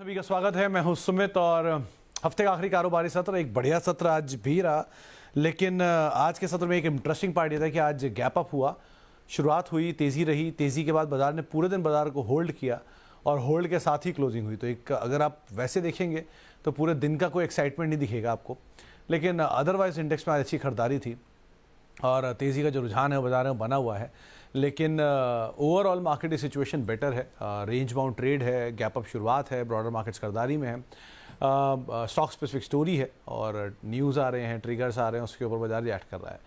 सभी का स्वागत है। मैं हूं सुमित और हफ्ते का आखिरी कारोबारी सत्र, एक बढ़िया सत्र आज भी रहा। लेकिन आज के सत्र में एक इंटरेस्टिंग पार्ट ये था कि आज गैप अप हुआ, शुरुआत हुई, तेज़ी रही, तेज़ी के बाद बाजार ने पूरे दिन बाजार को होल्ड किया और होल्ड के साथ ही क्लोजिंग हुई। तो एक अगर आप वैसे देखेंगे तो पूरे दिन का कोई एक्साइटमेंट नहीं दिखेगा आपको, लेकिन अदरवाइज इंडेक्स में आज अच्छी खरीदारी थी और तेज़ी का जो रुझान है वो बाजार में बना हुआ है। लेकिन ओवरऑल मार्केट की सिचुएशन बेटर है, रेंज बाउंड ट्रेड है, गैप अप शुरुआत है, ब्रॉडर मार्केट्स खरीदारी में है, स्टॉक स्पेसिफिक स्टोरी है और न्यूज़ आ रहे हैं, ट्रिगर्स आ रहे हैं, उसके ऊपर बाजार रिएक्ट कर रहा है।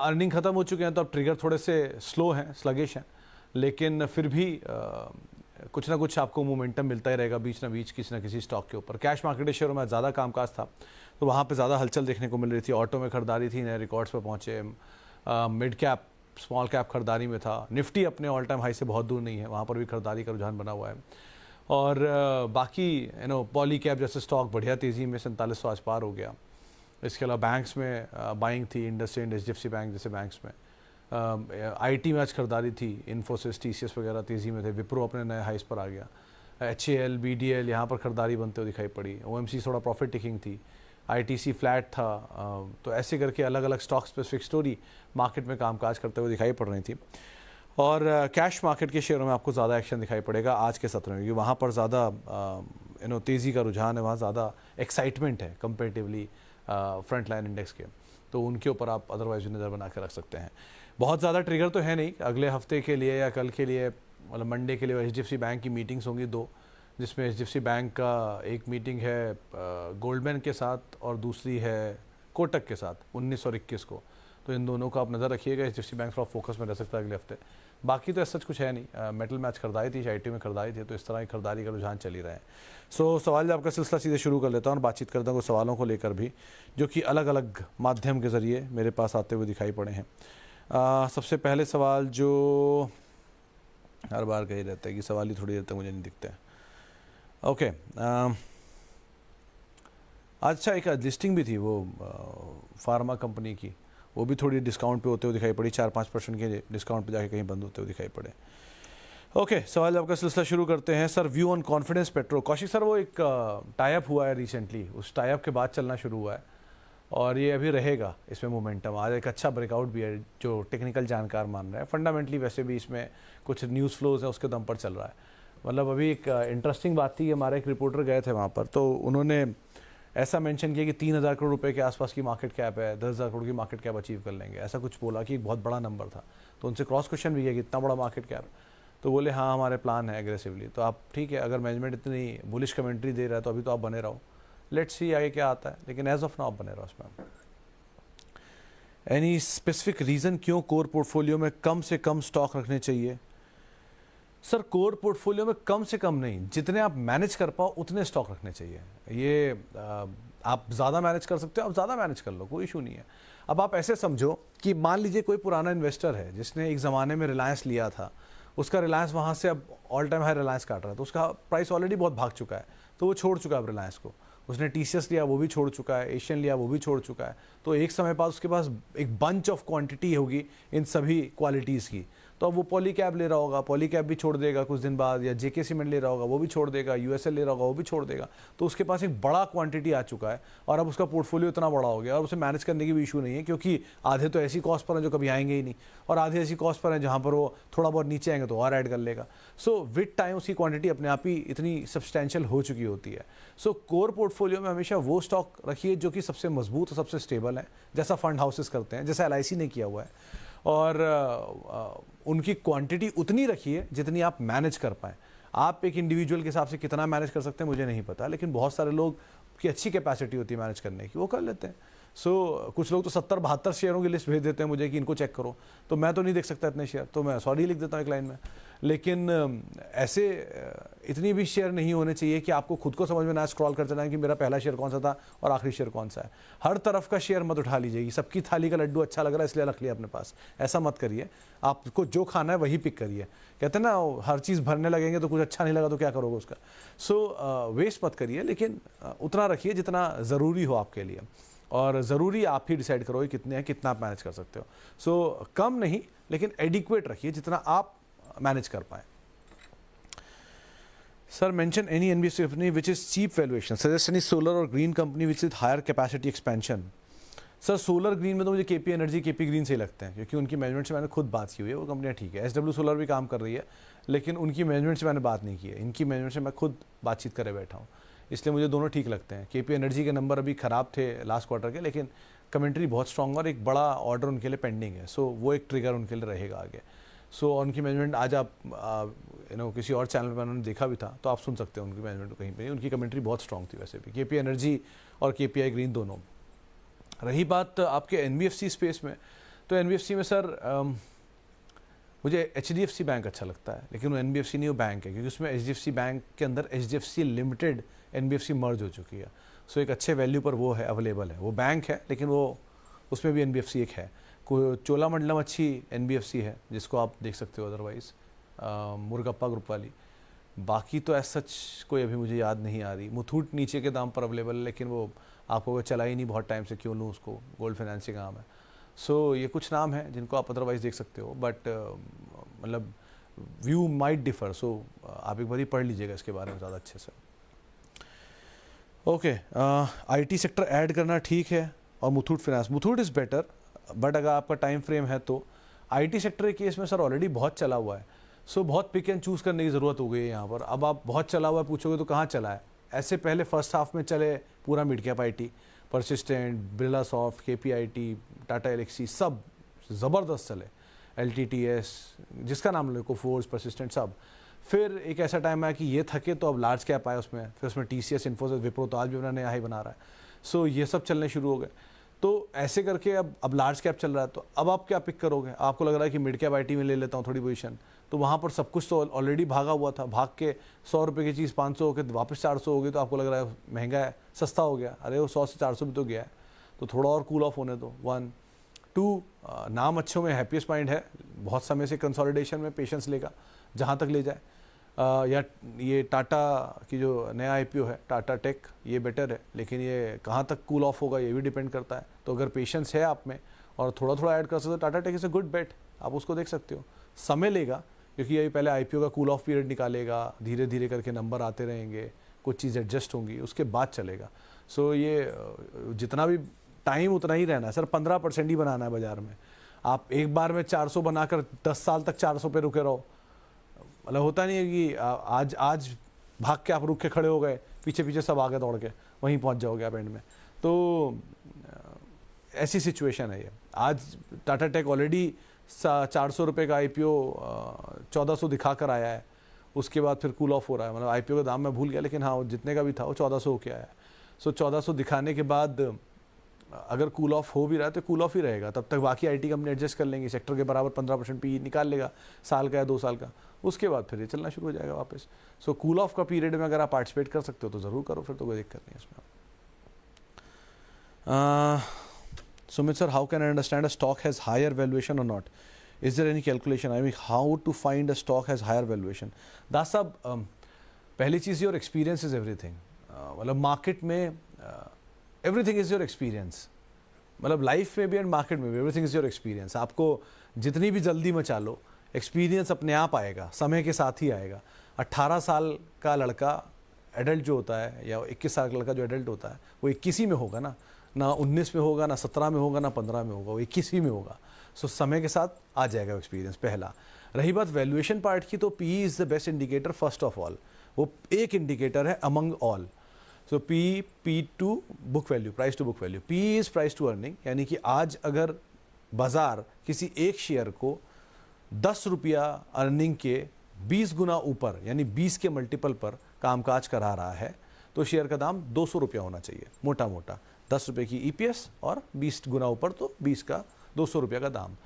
अर्निंग ख़त्म हो चुके हैं तो अब ट्रिगर थोड़े से स्लो हैं, स्लगिश हैं, लेकिन फिर भी कुछ ना कुछ आपको मोमेंटम मिलता ही रहेगा बीच ना बीच किसी ना किसी स्टॉक के ऊपर। कैश मार्केट शेयरों में ज़्यादा कामकाज था तो वहाँ पे ज़्यादा हलचल देखने को मिल रही थी। ऑटो में खरीदारी थी, नए रिकॉर्ड्स पर पहुँचे, मिड कैप स्मॉल कैप खरीदारी में था। निफ्टी अपने ऑल टाइम हाई से बहुत दूर नहीं है, वहाँ पर भी खरीदारी का रुझान बना हुआ है। और बाकी पॉली कैप जैसे स्टॉक बढ़िया तेज़ी में 4700 आज पार हो गया। इसके अलावा बैंक्स में बाइंग थी, इंडसइंड, एचडीएफसी बैंक जैसे बैंक्स में। आईटी में आज खरीदारी थी, इन्फोसिस, टीसीएस वगैरह तेज़ी में थे। विप्रो अपने नए हाइस पर आ गया। एचएएल, बीडीएल यहाँ पर खरीदारी बनते हुए दिखाई पड़ी। ओएमसी थोड़ा प्रॉफिट टेकिंग थी, आईटीसी फ्लैट था। तो ऐसे करके अलग अलग स्टॉक स्पेसिफिक स्टोरी मार्केट में कामकाज करते हुए दिखाई पड़ रही थी। और कैश मार्केट के शेयरों में आपको ज़्यादा एक्शन दिखाई पड़ेगा आज के सत्र में, क्योंकि वहाँ पर ज़्यादा तेज़ी का रुझान है, वहाँ ज़्यादा एक्साइटमेंट है कंपेरेटिवली फ्रंट लाइन इंडेक्स के। तो उनके ऊपर आप अदरवाइज नज़र बना के रख सकते हैं। बहुत ज़्यादा ट्रिगर तो है नहीं अगले हफ्ते के लिए या कल के लिए, मतलब मंडे के लिए एचडीएफसी बैंक की मीटिंग्स होंगी 2, जिसमें एचडीएफसी बैंक का एक मीटिंग है गोल्डमैन के साथ और दूसरी है कोटक के साथ 19 और 21 को। तो इन दोनों का आप नज़र रखिएगा। एचडीएफसी बैंक थोड़ा फोकस में रह सकता है अगले हफ्ते। बाकी तो ऐसा कुछ है नहीं। मेटल मैच खरीदारी थी, आईटी में खरीदारी थी, तो इस तरह की खरीदारी का रुझान चल ही रहा है। सो सवाल जवाब का सिलसिला सीधे शुरू कर लेता हूँ और बातचीत करता हूँ कुछ सवालों को लेकर भी, जो कि अलग अलग माध्यम के ज़रिए मेरे पास आते हुए दिखाई पड़े हैं। सबसे पहले सवाल जो हर बार कही रहता है कि सवाल ही थोड़ी देर तक मुझे नहीं दिखते हैं। ओके, अच्छा एक लिस्टिंग भी थी वो फार्मा कंपनी की, वो भी थोड़ी डिस्काउंट पे होते हुए दिखाई पड़ी, 4-5% के डिस्काउंट पे जाके कहीं बंद होते हुए दिखाई पड़े। ओके, सवाल आपका सिलसिला शुरू करते हैं। Sir, view on confidence petro. Kaushik sir, वो एक टाई अप हुआ है रिसेंटली, उस टाई अप के बाद चलना शुरू हुआ है और ये अभी रहेगा इसमें मोमेंटम। आज एक अच्छा ब्रेकआउट भी है जो टेक्निकल जानकार मान रहे हैं। फंडामेंटली वैसे भी इसमें कुछ न्यूज़ फ्लोज है, उसके दम पर चल रहा है। मतलब अभी एक इंटरेस्टिंग बात थी कि हमारे एक रिपोर्टर गए थे वहाँ पर, तो उन्होंने ऐसा मेंशन किया कि 3000 करोड़ रुपए के आसपास की मार्केट कैप है, 10,000 करोड़ की मार्केट कैप अचीव कर लेंगे, ऐसा कुछ बोला कि एक बहुत बड़ा नंबर था। तो उनसे क्रॉस क्वेश्चन भी किया कि इतना बड़ा मार्केट कैप, तो बोले हाँ हमारे प्लान है एग्रेसिवली। तो आप ठीक है, अगर मैनेजमेंट इतनी बुलिश कमेंट्री दे रहा है तो अभी तो आप बने रहो, लेट्स सी आगे क्या आता है, लेकिन एज ऑफ नाउ आप बने रहो उसमें। एनी स्पेसिफिक रीज़न क्यों कोर पोर्टफोलियो में कम से कम स्टॉक रखने चाहिए? सर, कोर पोर्टफोलियो में कम से कम नहीं, जितने आप मैनेज कर पाओ उतने स्टॉक रखने चाहिए। ये आप ज़्यादा मैनेज कर सकते हो, आप ज़्यादा मैनेज कर लो, कोई इशू नहीं है। अब आप ऐसे समझो कि मान लीजिए कोई पुराना इन्वेस्टर है जिसने एक ज़माने में रिलायंस लिया था, उसका रिलायंस वहाँ से अब ऑल टाइम हाई रिलायंस काट रहा है, तो उसका प्राइस ऑलरेडी बहुत भाग चुका है, तो वो छोड़ चुका है अब रिलायंस को। उसने टीसीएस लिया, वो भी छोड़ चुका है, एशियन लिया, वो भी छोड़ चुका है। तो एक समय बाद उसके पास एक बंच ऑफ क्वांटिटी होगी इन सभी क्वालिटीज़ की। तो अब वो पॉली कैब ले रहा होगा, पॉली कैब भी छोड़ देगा कुछ दिन बाद, या जेके सीमेंट ले रहा होगा वो भी छोड़ देगा, यूएसएल ले रहा होगा वो भी छोड़ देगा। तो उसके पास एक बड़ा क्वांटिटी आ चुका है और अब उसका पोर्टफोलियो इतना बड़ा हो गया और उसे मैनेज करने की भी इशू नहीं है, क्योंकि आधे तो ऐसी कॉस्ट पर हैं जो कभी आएंगे ही नहीं, और आधे ऐसी कॉस्ट पर हैं जहाँ पर वो थोड़ा बहुत नीचे आएंगे तो और ऐड कर लेगा। सो विद टाइम उसकी क्वांटिटी अपने आप ही इतनी सब्सटैंशियल हो चुकी होती है। सो कोर पोर्टफोलियो में हमेशा वो स्टॉक रखिए जो कि सबसे मजबूत और सबसे स्टेबल है, जैसा फंड हाउसेस करते हैं, जैसा एलआईसी ने किया हुआ है। और उनकी क्वांटिटी उतनी रखिए जितनी आप मैनेज कर पाएँ। आप एक इंडिविजुअल के हिसाब से कितना मैनेज कर सकते हैं मुझे नहीं पता, लेकिन बहुत सारे लोग की अच्छी कैपेसिटी होती है मैनेज करने की, वो कर लेते हैं। सो कुछ लोग तो 70-72 शेयरों की लिस्ट भेज देते हैं मुझे कि इनको चेक करो, तो मैं तो नहीं देख सकता इतने शेयर, तो मैं सॉरी लिख देता हूँ एक लाइन में। लेकिन ऐसे इतनी भी शेयर नहीं होने चाहिए कि आपको खुद को समझ में ना स्क्रॉल कर चलाएं कि मेरा पहला शेयर कौन सा था और आखिरी शेयर कौन सा है। हर तरफ का शेयर मत उठा लीजिए, सबकी थाली का लड्डू अच्छा लग रहा है इसलिए रख लिया अपने पास, ऐसा मत करिए। आपको जो खाना है वही पिक करिए। कहते हैं ना, हर चीज़ भरने लगेंगे तो कुछ अच्छा नहीं लगा तो क्या करोगे उसका। सो वेस्ट मत करिए, लेकिन उतना रखिए जितना ज़रूरी हो आपके लिए, और ज़रूरी आप ही डिसाइड करो कितने हैं, कितना आप मैनेज कर सकते हो। सो कम नहीं, लेकिन एडिक्वेट रखिए जितना आप मैनेज कर पाए। Sir, mention any NBFC company which is cheap valuation. Suggest any solar or green company which is higher capacity expansion. Sir solar green में तो मुझे केपी एनर्जी केपी ग्रीन से ही लगते हैं, क्योंकि उनकी मैनेजमेंट से मैंने खुद बात की हुई है, वो कंपनियाँ ठीक है। एसडब्ल्यू सोलर भी काम कर रही है, लेकिन उनकी मैनेजमेंट से मैंने बात नहीं की है। इनकी मैनेजमेंट से मैं खुद बातचीत करे बैठा हूँ, इसलिए मुझे दोनों ठीक लगते हैं। केपी एनर्जी के नंबर अभी ख़राब थे लास्ट क्वार्टर के, लेकिन कमेंट्री बहुत स्ट्रॉन्ग और एक बड़ा ऑर्डर उनके लिए पेंडिंग है, सो वो एक ट्रिगर उनके लिए रहेगा आगे। सो उनकी मैनेजमेंट आज आप किसी और चैनल पर उन्होंने देखा भी था, तो आप सुन सकते हैं उनकी मैनेजमेंट को कहीं पे। उनकी कमेंट्री बहुत स्ट्रॉन्ग थी वैसे भी, केपी एनर्जी और केपीआई ग्रीन दोनों। रही बात आपके एनबीएफसी स्पेस में, तो एनबीएफसी में सर मुझे एचडीएफसी बैंक अच्छा लगता है, लेकिन वो एनबीएफसी नहीं, वो बैंक है, क्योंकि उसमें एचडीएफसी बैंक के अंदर एचडीएफसी लिमिटेड एनबीएफसी मर्ज हो चुकी है। सो एक अच्छे वैल्यू पर वो है, अवेलेबल है। वो बैंक है, लेकिन वो उसमें भी एनबीएफसी एक है। चोलामंडलम अच्छी एनबीएफसी है जिसको आप देख सकते हो, अदरवाइज मुर्गप्पा ग्रुप वाली। बाकी तो ऐसा सच कोई अभी मुझे याद नहीं आ रही। मुथूट नीचे के दाम पर अवेलेबल है, लेकिन वो आपको चला ही नहीं बहुत टाइम से, क्यों लूँ उसको, गोल्ड फाइनेंसिंग नाम है। सो ये कुछ नाम है जिनको आप अदरवाइज देख सकते हो, बट मतलब व्यू माइट डिफर। सो आप एक बार ही पढ़ लीजिएगा इसके बारे में ज़्यादा अच्छे से। ओके, आईटी सेक्टर ऐड करना ठीक है, और Muthoot finance, Muthoot is better, but अगर आपका टाइम फ्रेम है तो आईटी सेक्टर के केस में सर ऑलरेडी बहुत चला हुआ है। सो बहुत पिक एंड चूज़ करने की ज़रूरत हो गई है यहाँ पर। अब आप बहुत चला हुआ है पूछोगे तो कहाँ चला है, ऐसे पहले फर्स्ट हाफ में चले पूरा mid cap IT, persistent, Birlasoft, KPIT, Tata Elxsi, सब ज़बरदस्त चले। एलटीटीएस, जिसका नाम लो, कोफोर्स, परसिस्टेंट, सब। फिर एक ऐसा टाइम आया कि ये थके तो अब लार्ज कैप आया उसमें, फिर उसमें टीसीएस, इन्फोसिस, विप्रो तो आज भी अपना नया हाई बना रहा है। सो ये सब चलने शुरू हो गए। तो ऐसे करके अब लार्ज कैप चल रहा है, तो अब आप क्या पिक करोगे? आपको लग रहा है कि मिड कैप आईटी में ले लेता हूँ थोड़ी पोजीशन, तो वहाँ पर सब कुछ तो ऑलरेडी भागा हुआ था, भाग के 100 रुपये की चीज़ 500 हो के वापस 400 हो गई, तो आपको लग रहा है महंगा है, सस्ता हो गया। अरे वो 100 से 400 भी तो गया है, तो थोड़ा और कूल ऑफ होने दो। 1 2 नाम अच्छों में हैप्पीएस्ट माइंड है, बहुत समय से कंसोलिडेशन में पेशेंस लेगा, जहाँ तक ले जाए। या ये टाटा की जो नया आईपीओ है, टाटा टेक, ये बेटर है, लेकिन ये कहाँ तक कूल ऑफ होगा ये भी डिपेंड करता है। तो अगर पेशेंस है आप में और थोड़ा थोड़ा ऐड कर सकते हो, Tata tech is a good bet, आप उसको देख सकते हो। समय लेगा, क्योंकि ये पहले आईपीओ का कूल ऑफ पीरियड निकालेगा, धीरे धीरे करके नंबर आते रहेंगे, कुछ चीज़ एडजस्ट होंगी, उसके बाद चलेगा। सो ये जितना भी टाइम उतना ही रहना है सर, 15% ही बनाना है बाजार में। आप एक बार में 400 बनाकर 10 साल तक 400 पे रुके रहो, मतलब होता नहीं है कि आज भाग के आप रुक के खड़े हो गए, पीछे पीछे सब आगे दौड़ के वहीं पहुंच जाओगे आप एंड में। तो ऐसी सिचुएशन है ये। आज टाटा टेक ऑलरेडी 400 रुपये का आईपीओ 1400 दिखा कर आया है, उसके बाद फिर कूल ऑफ हो रहा है। मतलब आईपीओ का दाम मैं भूल गया, लेकिन हाँ जितने का भी था वो 1400 होके आया है। सो 1400 दिखाने के बाद अगर कूल ऑफ हो भी रहा है तो कूल ऑफ ही रहेगा, तब तक बाकी आईटी कंपनी एडजस्ट कर लेंगी, सेक्टर के बराबर 15% पी निकाल लेगा, साल का या 2 साल का, उसके बाद फिर ये चलना शुरू हो जाएगा वापस। सो कूल ऑफ का पीरियड में अगर आप पार्टिसिपेट कर सकते हो तो ज़रूर करो, फिर तो कोई दिक्कत नहीं है इसमें। Sumit sir, how can I understand a stock has higher valuation or not? Is there any calculation? I mean, how to find a stock has higher valuation? दास साहब, पहली चीज़ योर एक्सपीरियंस इज़ एवरीथिंग। मतलब market में everything is your experience, मतलब life में भी and market में भी everything is your experience. आपको जितनी भी जल्दी मचा लो, एक्सपीरियंस अपने आप आएगा, समय के साथ ही आएगा। 18 साल का लड़का एडल्ट जो होता है, या 21 साल का लड़का जो एडल्ट होता है, वो 21 ही में होगा ना 19 में होगा, ना 17 में होगा, ना 15 में होगा, वो 21 ही में होगा। सो समय के साथ आ जाएगा एक्सपीरियंस, पहला। रही बात वैल्यूएशन पार्ट की, तो P is the best indicator first of all, वो एक इंडिकेटर है among all. So P to book value, price to book value. P is price to earning, यानी कि आज अगर बाजार किसी एक शेयर को 10 रुपया अर्निंग के 20 गुना ऊपर, यानी 20 के मल्टीपल पर कामकाज करा रहा है, तो शेयर का दाम 200 रुपया होना चाहिए, मोटा मोटा। 10 रुपये की ईपीएस और 20 गुना ऊपर तो 20 का 200 रुपये का दाम।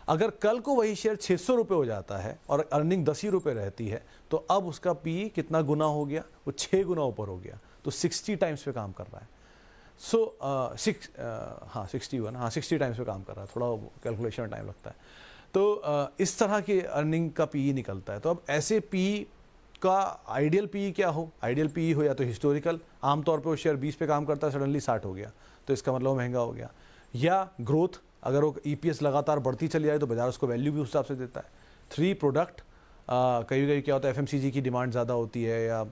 अगर कल को वही शेयर 600 रुपये हो जाता है और अर्निंग 10 ही रुपये रहती है, तो अब उसका पी कितना गुना हो गया? वो 6 गुना ऊपर हो गया, तो 60 टाइम्स पे काम कर रहा है। सो 60 टाइम्स पे काम कर रहा है, थोड़ा कैलकुलेशन में टाइम लगता है। तो इस तरह की अर्निंग का पी निकलता है। तो अब ऐसे पी का आइडियल पी क्या हो? आइडियल पी हो या तो हिस्टोरिकल, आमतौर पे वो शेयर 20 पे काम करता है, सडनली 60 हो गया, तो इसका मतलब महंगा हो गया। या ग्रोथ, अगर वो ईपीएस लगातार बढ़ती चली जाए तो बाजार उसको वैल्यू भी उस हिसाब से देता है। 3 प्रोडक्ट, कभी कभी क्या होता है एफएमसीजी की डिमांड ज़्यादा होती है, या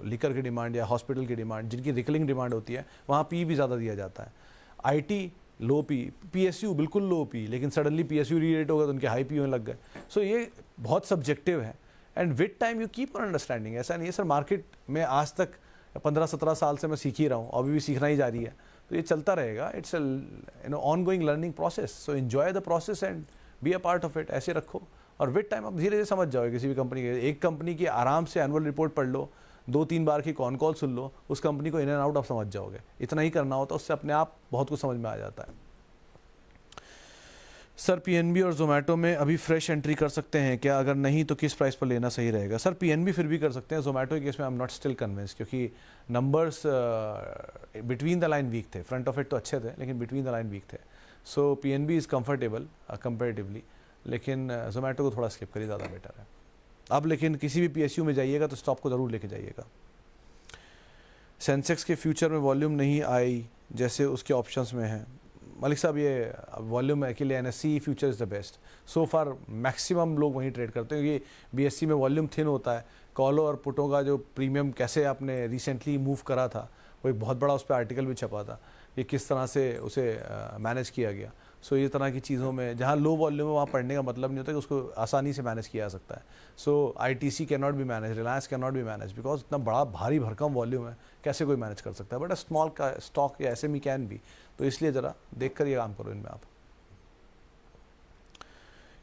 लिकर की डिमांड या हॉस्पिटल की डिमांड, जिनकी रिकलिंग डिमांड होती है वहाँ पी भी ज़्यादा दिया जाता है। आईटी लो पी, पीएसयू बिल्कुल लो पी, लेकिन सडनली पीएसयू री-रेट हो गया तो उनके हाई पी होने लग गए। सो ये बहुत सब्जेक्टिव है, and with time you keep on understanding. ऐसा नहीं है सर मार्केट में आज तक 15-17 साल से मैं सीख ही रहा हूँ, अभी भी सीखना ही जारी है, तो ये चलता रहेगा। It's on going learning process, so enjoy the process and be a part of it. ऐसे रखो, और विद टाइम आप धीरे धीरे समझ जाओगे किसी भी कंपनी के। एक कंपनी की आराम से एनुअल रिपोर्ट पढ़ लो, 2-3 बार की कॉन कॉल सुन लो, उस कंपनी को इन एंड आउट आप समझ जाओगे। इतना ही करना होता है, उससे अपने आप बहुत कुछ समझ में आ जाता है। सर पीएनबी और जोमेटो में अभी फ्रेश एंट्री कर सकते हैं क्या? अगर नहीं तो किस प्राइस पर लेना सही रहेगा? सर पीएनबी फिर भी कर सकते हैं, जोमेटो के केस में I am not still convince, क्योंकि numbers between the line weak थे। फ्रंट ऑफ इट तो अच्छे थे, लेकिन बिटवीन द लाइन वीक थे। So PNB is comfortable comparatively, लेकिन जोमेटो को थोड़ा स्किप करिए, ज़्यादा बेटर है। अब लेकिन किसी भी पीएसयू में जाइएगा तो स्टॉप को ज़रूर लेके जाइएगा। सेंसेक्स के फ्यूचर में वॉल्यूम नहीं आई जैसे उसके ऑप्शंस में है। मलिक साहब ये वॉल्यूम के लिए NSC future is the best so far. Maximum लोग वहीं ट्रेड करते हैं, ये बीएससी में वॉल्यूम थिन होता है। कॉलो और पुटों का जो प्रीमियम कैसे आपने रिसेंटली मूव करा था, वो एक बहुत बड़ा उस पर आर्टिकल भी छपा था कि किस तरह से उसे मैनेज किया गया। सो ये तरह की चीज़ों में जहाँ लो वॉल्यूम है वहाँ पढ़ने का मतलब नहीं होता कि उसको आसानी से मैनेज किया जा सकता है। So ITC can not be manage, Reliance can not be manage, because इतना बड़ा भारी भरकम वॉल्यूम है, कैसे कोई मैनेज कर सकता है। बट अ स्मॉल का स्टॉक या एसएमई कैन बी। तो इसलिए ज़रा देख कर ये काम करो इनमें आप।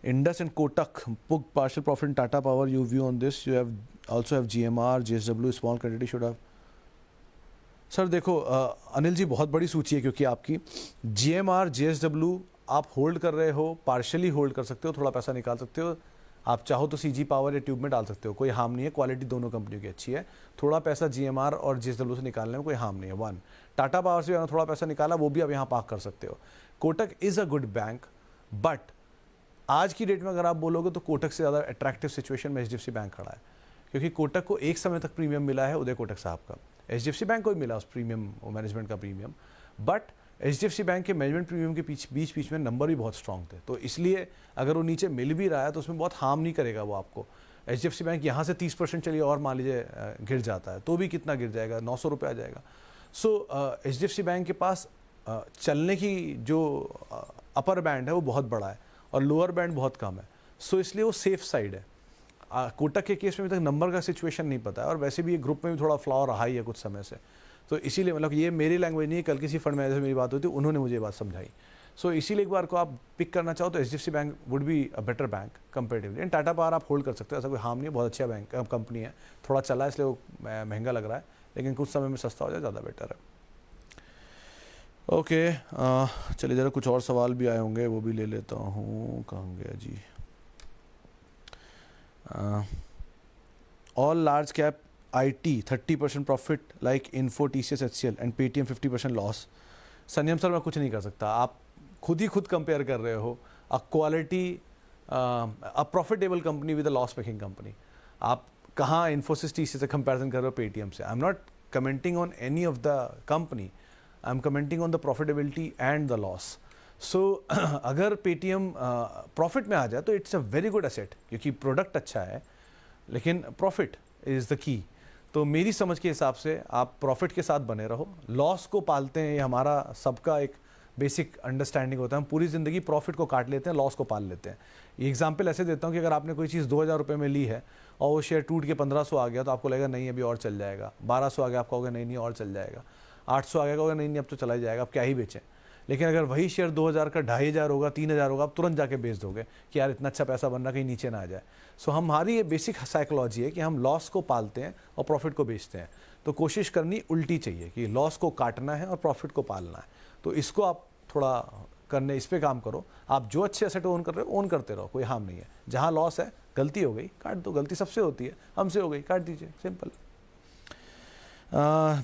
Indus and Kotak booked partial profit in Tata Power. You view on this? You have also have GMR, JSW, small quantity should have. Sir देखो अनिल जी, बहुत बड़ी सूची है क्योंकि आपकी GMR, JSW आप होल्ड कर रहे हो, पार्शियली होल्ड कर सकते हो, थोड़ा पैसा निकाल सकते हो। आप चाहो तो CG पावर या ट्यूब में डाल सकते हो, कोई हार्म नहीं है। क्वालिटी दोनों कंपनियों की अच्छी है। थोड़ा पैसा GMR और JSW से निकालने में कोई हार्म नहीं है। वन, टाटा पावर से थोड़ा पैसा निकाला, वो भी आप यहाँ पार्क कर सकते हो। Kotak is a good bank, but आज की डेट में अगर आप बोलोगे तो कोटक से ज़्यादा अट्रैक्टिव सिचुएशन में HDFC बैंक खड़ा है, क्योंकि कोटक को एक समय तक प्रीमियम मिला है उदय कोटक साहब का। HDFC बैंक को भी मिला उस प्रीमियम, वो मैनेजमेंट का प्रीमियम, बट HDFC बैंक के मैनेजमेंट प्रीमियम के बीच में नंबर भी बहुत स्ट्रॉन्ग थे। तो इसलिए अगर वो नीचे मिल भी रहा है तो उसमें बहुत हार्म नहीं करेगा वो आपको। HDFC बैंक यहाँ से 30% चलिए और मान लीजिए गिर जाता है तो भी कितना गिर जाएगा, 900 रुपये आ जाएगा। सो HDFC बैंक के पास चलने की जो अपर बैंड है वो बहुत बड़ा है और लोअर बैंड बहुत कम है। सो इसलिए वो सेफ साइड है। कोटक के केस में अभी तक नंबर का सिचुएशन नहीं पता है, और वैसे भी ये ग्रुप में भी थोड़ा फ्लॉ रहा ही है कुछ समय से। तो इसीलिए मतलब ये मेरी लैंग्वेज नहीं है, कल किसी फंड मैनेजर से मेरी बात हुई थी, उन्होंने मुझे ये बात समझाई। सो इसीलिए एक बार को आप पिक करना चाहो तो HDFC bank would be a better bank comparatively. And Tata power आप होल्ड कर सकते हो, ऐसा कोई हार्म नहीं है, बहुत अच्छा बैंक कंपनी है। थोड़ा चला है इसलिए वो महंगा लग रहा है, लेकिन कुछ समय में सस्ता हो जाए ज़्यादा बेटर है। ओके चलिए ज़रा कुछ और सवाल भी आए होंगे, वो भी ले लेता हूँ। कहाँ गया जी? All large cap IT 30% profit like Info, TCS, HCL and Paytm 50% loss. Sanyam sir मैं कुछ नहीं कर सकता, आप खुद ही खुद कंपेयर कर रहे हो a quality a profitable company with a loss making company. आप कहाँ इन्फोसिस, TCS से कंपेरिजन कर रहे हो पेटीएम से? I am not commenting on any of the company, I am commenting on the profitability and the loss. So अगर Paytm profit में आ जाए तो it's a very good asset, क्योंकि प्रोडक्ट अच्छा है, लेकिन प्रॉफिट इज़ द की। तो मेरी समझ के हिसाब से आप प्रॉफिट के साथ बने रहो, लॉस को पालते हैं, ये हमारा सबका एक बेसिक अंडरस्टैंडिंग होता है। हम पूरी ज़िंदगी प्रॉफिट को काट लेते हैं, लॉस को पाल लेते हैं। ये एग्जांपल ऐसे देता हूँ कि अगर आपने कोई चीज़ 2000 रुपये में ली है और वो शेयर टूट के 1500 आ गया तो आपको लगेगा नहीं अभी और चल जाएगा। 1200 आ गया, आपको होगा नहीं नहीं और चल जाएगा। 800 आ गया, होगा नहीं नहीं अब तो चला ही जाएगा, अब क्या ही बेचें। लेकिन अगर वही शेयर 2000 का 2500 होगा, 3000 होगा, आप तुरंत जाके बेच दोगे कि यार इतना अच्छा पैसा बन रहा कहीं नीचे ना आ जाए। सो हमारी ये बेसिक साइकोलॉजी है कि हम लॉस को पालते हैं और प्रॉफिट को बेचते हैं। तो कोशिश करनी उल्टी चाहिए कि लॉस को काटना है और प्रॉफिट को पालना है। तो इसको आप थोड़ा करने, इस पर काम करो। आप जो अच्छे एसेट ओन कर रहे हो ओन करते रहो, कोई हार्म नहीं है। जहाँ लॉस है, गलती हो गई काट दो, गलती सबसे होती है, हमसे हो गई काट दीजिए, simple.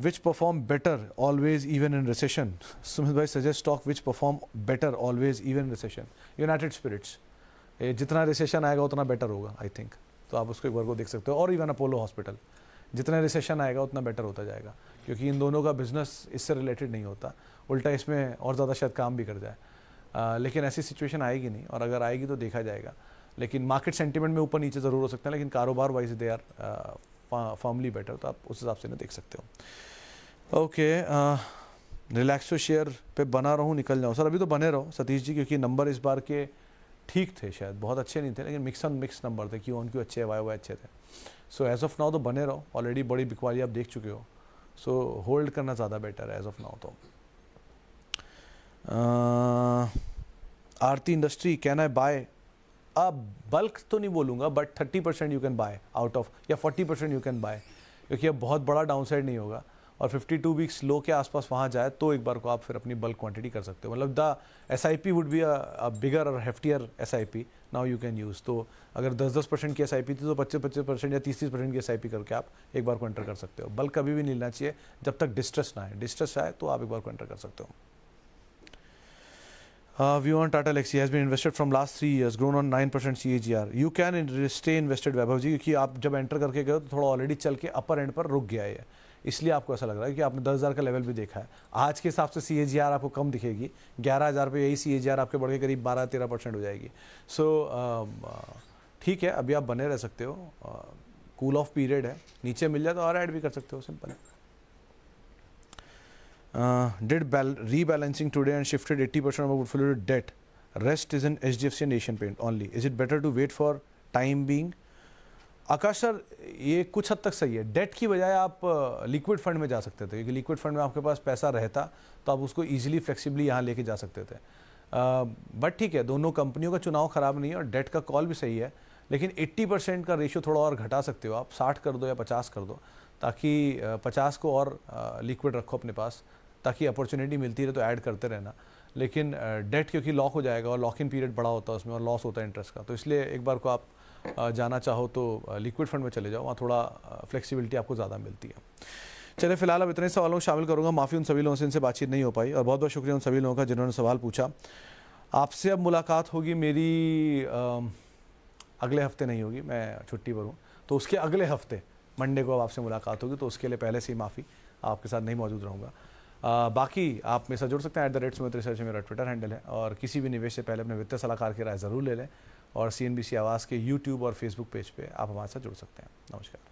Which perform better always even in recession? Sumit bhai suggest stock which perform better always even in recession. United Spirits, जितना रिसेशन आएगा उतना बेटर होगा आई थिंक। तो आप उसको एक बार को देख सकते हो। और इवन अपोलो हॉस्पिटल, जितना रिसेशन आएगा उतना बेटर होता जाएगा, क्योंकि इन दोनों का बिजनेस इससे रिलेटेड नहीं होता, उल्टा इसमें और ज़्यादा शायद काम भी कर जाए। लेकिन ऐसी सिचुएशन आएगी नहीं, और अगर आएगी तो देखा जाएगा। लेकिन मार्केट सेंटिमेंट में ऊपर नीचे ज़रूर हो सकते हैं, लेकिन कारोबार wise they are firmly better, तो आप उस हिसाब से इन्हें देख सकते हो। ओके, रिलैक्सो शेयर पे बना रहूँ निकल जाऊँ? सर अभी तो बने रहो सतीश जी, क्योंकि नंबर इस बार के ठीक थे, शायद बहुत अच्छे नहीं थे, लेकिन मिक्स एंड मिक्स नंबर थे, क्यों उनके अच्छे वाई अच्छे थे। सो एज ऑफ नाउ तो बने रहो, ऑलरेडी बड़ी बिकवाली आप देख चुके हो, सो होल्ड करना ज़्यादा बेटर है एज ऑफ नाउ तो। आरती इंडस्ट्री, कैन आई बाय? अब बल्क तो नहीं बोलूँगा, but 30% you can buy out of, या 40% यू कैन बाय, क्योंकि अब बहुत बड़ा डाउनसाइड नहीं होगा, और 52 वीक्स लो के आसपास वहाँ जाए तो एक बार को आप फिर अपनी बल्क क्वांटिटी कर सकते हो। मतलब the SIP would be a bigger और heftier SIP now you can use. तो अगर 10% की SIP थी तो 25% या 30% की SIP करके आप एक बार को एंटर कर सकते हो। बल्क कभी भी नहीं लेना चाहिए जब तक डिस्ट्रेस ना आए, डिस्ट्रेस आए तो आप एक बार को एंटर कर सकते हो। View on Tata Elxsi has been invested from last 3 years, grown on 9% CAGR. You can stay invested वैभव जी, क्योंकि आप जब एंटर करके गए तो थोड़ा ऑलरेडी चल के अपर एंड पर रुक गया है, इसलिए आपको ऐसा लग रहा है कि आपने 10,000 का लेवल भी देखा है। आज के हिसाब से CAGR आपको कम दिखेगी, 11,000 पे यही CAGR आपके बढ़ के करीब 12-13% हो जाएगी। सो ठीक है, अभी आप बने रह सकते हो, कूल ऑफ पीरियड है, नीचे मिल जाए तो और ऐड भी कर सकते हो, सिंपल है। Did rebalancing today and shifted 80% of our portfolio to debt. Rest is in HDFC and Asian Paint only. Is it better to wait for time being? Akash sir, ये कुछ हद तक सही है। डेट की बजाय आप लिक्विड फंड में जा सकते थे, क्योंकि लिक्विड फंड में आपके पास पैसा रहता तो आप उसको इजीली फ्लेक्सिबली यहाँ लेके जा सकते थे। बट ठीक है, दोनों कंपनियों का चुनाव ख़राब नहीं है और डेट का कॉल भी सही है, लेकिन 80% का रेशियो थोड़ा और घटा सकते हो आप, 60 कर दो या 50 कर दो, ताकि 50 को और लिक्विड रखो अपने पास, ताकि अपॉर्चुनिटी मिलती रहे तो ऐड करते रहना। लेकिन डेट क्योंकि लॉक हो जाएगा और लॉक इन पीरियड बड़ा होता है उसमें और लॉस होता है इंटरेस्ट का, तो इसलिए एक बार को आप जाना चाहो तो लिक्विड फंड में चले जाओ, वहाँ थोड़ा फ्लेक्सिबिलिटी आपको ज़्यादा मिलती है। चलिए फिलहाल अब इतने सवालों को शामिल करूँगा, माफ़ी उन सभी लोगों से इनसे बातचीत नहीं हो पाई, और बहुत बहुत शुक्रिया उन सभी लोगों का जिन्होंने सवाल पूछा। आपसे अब मुलाकात होगी मेरी अगले हफ्ते नहीं होगी, मैं छुट्टी पर हूँ, तो उसके अगले हफ्ते मंडे को अब आपसे मुलाकात होगी, तो उसके लिए पहले से ही माफ़ी, आपके साथ नहीं मौजूद रहूँगा। बाकी आप मेरे साथ जुड़ सकते हैं, @sumitresearch मेरा ट्विटर हैंडल है, और किसी भी निवेश से पहले अपने वित्तीय सलाहकार की राय ज़रूर ले लें, और CNBC आवाज़ के YouTube और Facebook पेज पे आप हमारे साथ जुड़ सकते हैं। नमस्कार।